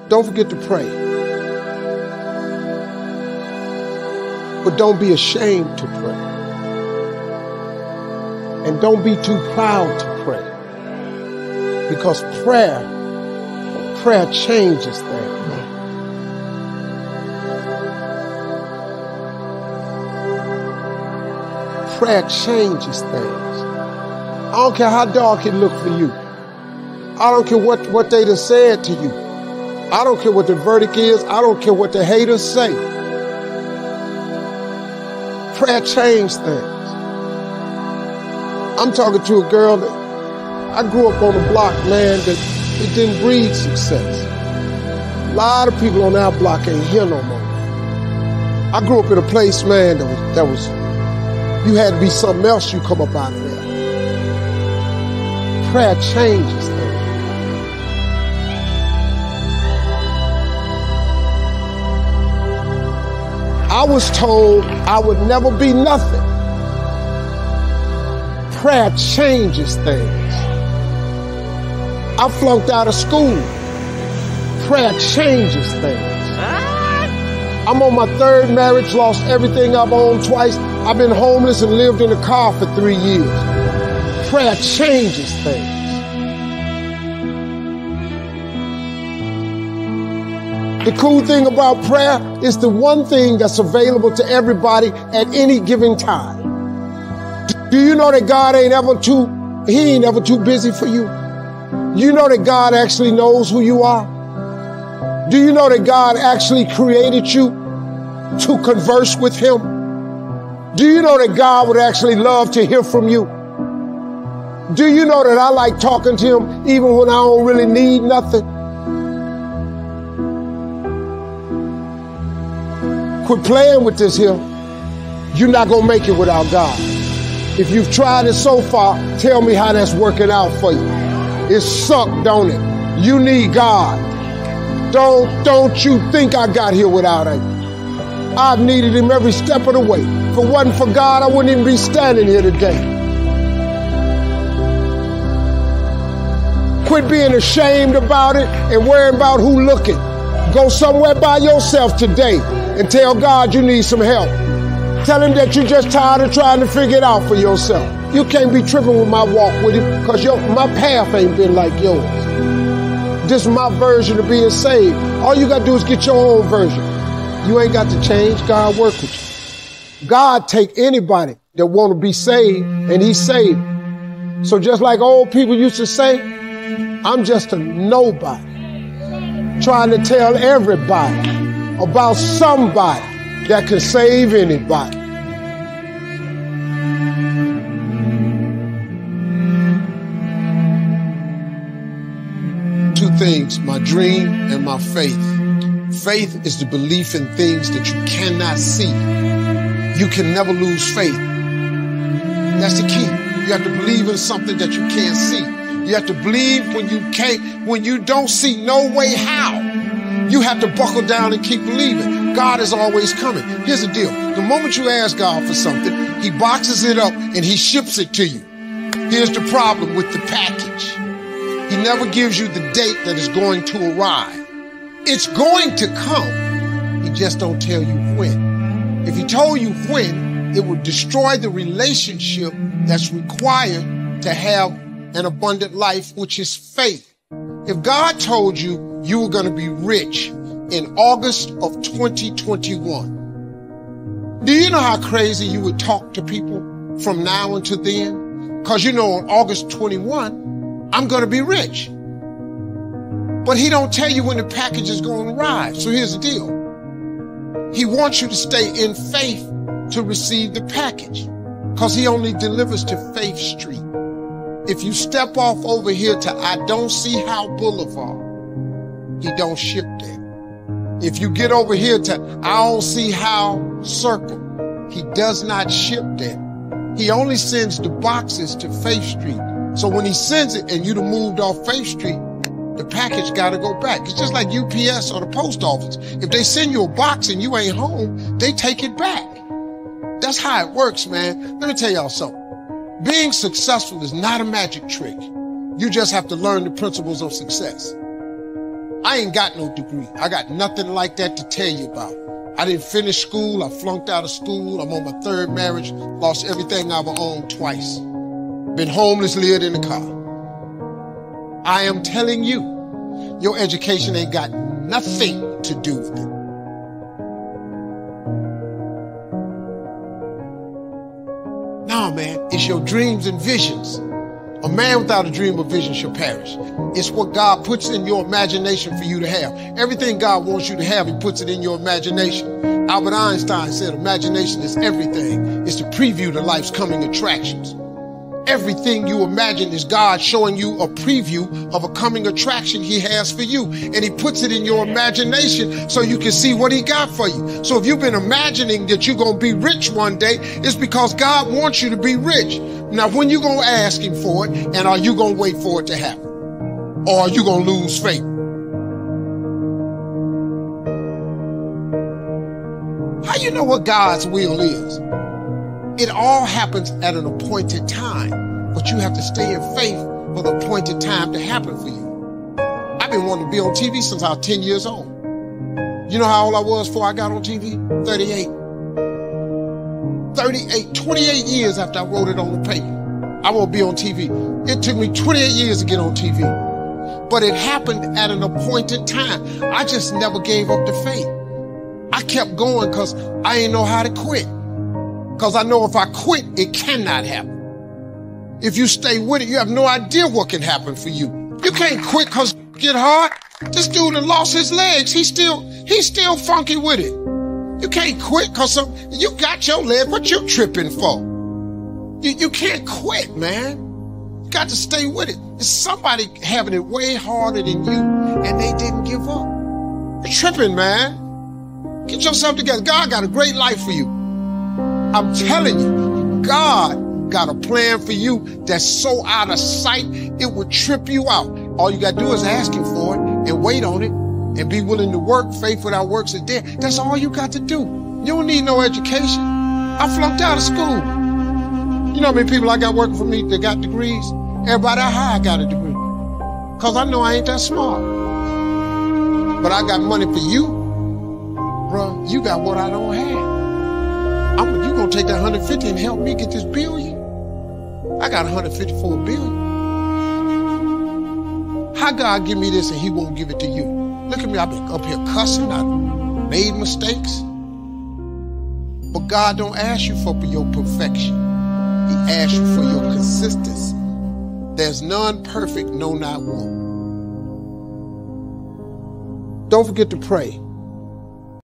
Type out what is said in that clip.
Don't forget to pray. But don't be ashamed to pray. And don't be too proud to pray. Because prayer changes things. Prayer changes things. I don't care how dark it look for you. I don't care what they done said to you. I don't care what the verdict is. I don't care what the haters say. Prayer changes things. I'm talking to a girl that I grew up on a block, man, that it didn't breed success. A lot of people on our block ain't here no more. I grew up in a place, man, that was you had to be something else you come up out of there. Prayer changes things. I was told I would never be nothing. Prayer changes things. I flunked out of school. Prayer changes things. I'm on my third marriage, lost everything I've owned twice. I've been homeless and lived in a car for 3 years. Prayer changes things. The cool thing about prayer is the one thing that's available to everybody at any given time. Do you know that God ain't ever too busy for you? You know that God actually knows who you are? Do you know that God actually created you to converse with him? Do you know that God would actually love to hear from you? Do you know that I like talking to him even when I don't really need nothing? Quit playing with this here. You're not going to make it without God. If you've tried it so far, tell me how that's working out for you. It sucked, don't it? You need God. Don't you think I got here without him. I've needed him every step of the way. If it wasn't for God, I wouldn't even be standing here today. Quit being ashamed about it and worrying about who looking. Go somewhere by yourself today and tell God you need some help. Tell him that you're just tired of trying to figure it out for yourself. You can't be tripping with my walk with him because my path ain't been like yours. This is my version of being saved. All you got to do is get your own version. You ain't got to change. God work with you. God take anybody that want to be saved and he saved. So just like old people used to say, I'm just a nobody trying to tell everybody about somebody that can save anybody. Two things, my dream and my faith. Faith is the belief in things that you cannot see. You can never lose faith. That's the key. You have to believe in something that you can't see. You have to believe when you don't see no way how. You have to buckle down and keep believing. God is always coming. Here's the deal. The moment you ask God for something, he boxes it up and he ships it to you. Here's the problem with the package. He never gives you the date that it's going to arrive. It's going to come. He just don't tell you when. If he told you when, it would destroy the relationship that's required to have an abundant life, which is faith. If God told you you were going to be rich in August of 2021, do you know how crazy you would talk to people from now until then? Because you know on August 21, I'm going to be rich. But he don't tell you when the package is going to arrive. So here's the deal. He wants you to stay in faith to receive the package because he only delivers to Faith Street. If you step off over here to I Don't See How Boulevard, he don't ship there. If you get over here to I Don't See How Circle, he does not ship there. He only sends the boxes to Faith Street. So when he sends it and you'd have moved off Faith Street, the package got to go back. It's just like UPS or the post office. If they send you a box and you ain't home, they take it back. That's how it works, man. Let me tell y'all something. Being successful is not a magic trick. You just have to learn the principles of success. I ain't got no degree. I got nothing like that to tell you about. I didn't finish school. I flunked out of school. I'm on my third marriage. Lost everything I ever owned twice. Been homeless, lived in the car. I am telling you, your education ain't got nothing to do with it. No, man, it's your dreams and visions. A man without a dream or vision shall perish. It's what God puts in your imagination for you to have. Everything God wants you to have, he puts it in your imagination. Albert Einstein said imagination is everything. It's the preview to life's coming attractions. Everything you imagine is God showing you a preview of a coming attraction he has for you. And he puts it in your imagination so you can see what he got for you. So if you've been imagining that you're going to be rich one day, it's because God wants you to be rich. Now, when you going to ask him for it, and are you going to wait for it to happen? Or are you going to lose faith? How you know what God's will is? It all happens at an appointed time, but you have to stay in faith for the appointed time to happen for you. I've been wanting to be on TV since I was 10 years old. You know how old I was before I got on TV? 38. 28 years after I wrote it on the paper. I won't be on TV. It took me 28 years to get on TV. But it happened at an appointed time. I just never gave up the faith. I kept going because I didn't know how to quit. Because I know if I quit, it cannot happen. If you stay with it, you have no idea what can happen for you. You can't quit because it get hard. This dude that lost his legs, he's still funky with it. You can't quit because you got your leg. What you tripping for? You can't quit, man. You got to stay with it. It's somebody having it way harder than you, and they didn't give up. You're tripping, man. Get yourself together. God got a great life for you. I'm telling you, God got a plan for you that's so out of sight, it would trip you out. All you got to do is ask him for it and wait on it and be willing to work. Faith without works is dead. That's all you got to do. You don't need no education. I flunked out of school. You know how many people I got working for me that got degrees? Everybody high got a degree. Because I know I ain't that smart. But I got money for you. Bro, you got what I don't have. You gonna take that 150 and help me get this billion? I got 154 billion. How God give me this and he won't give it to you? Look at me, I've been up here cussing, I've made mistakes. But God don't ask you for your perfection. He asks you for your consistency. There's none perfect, no, not one. Don't forget to pray.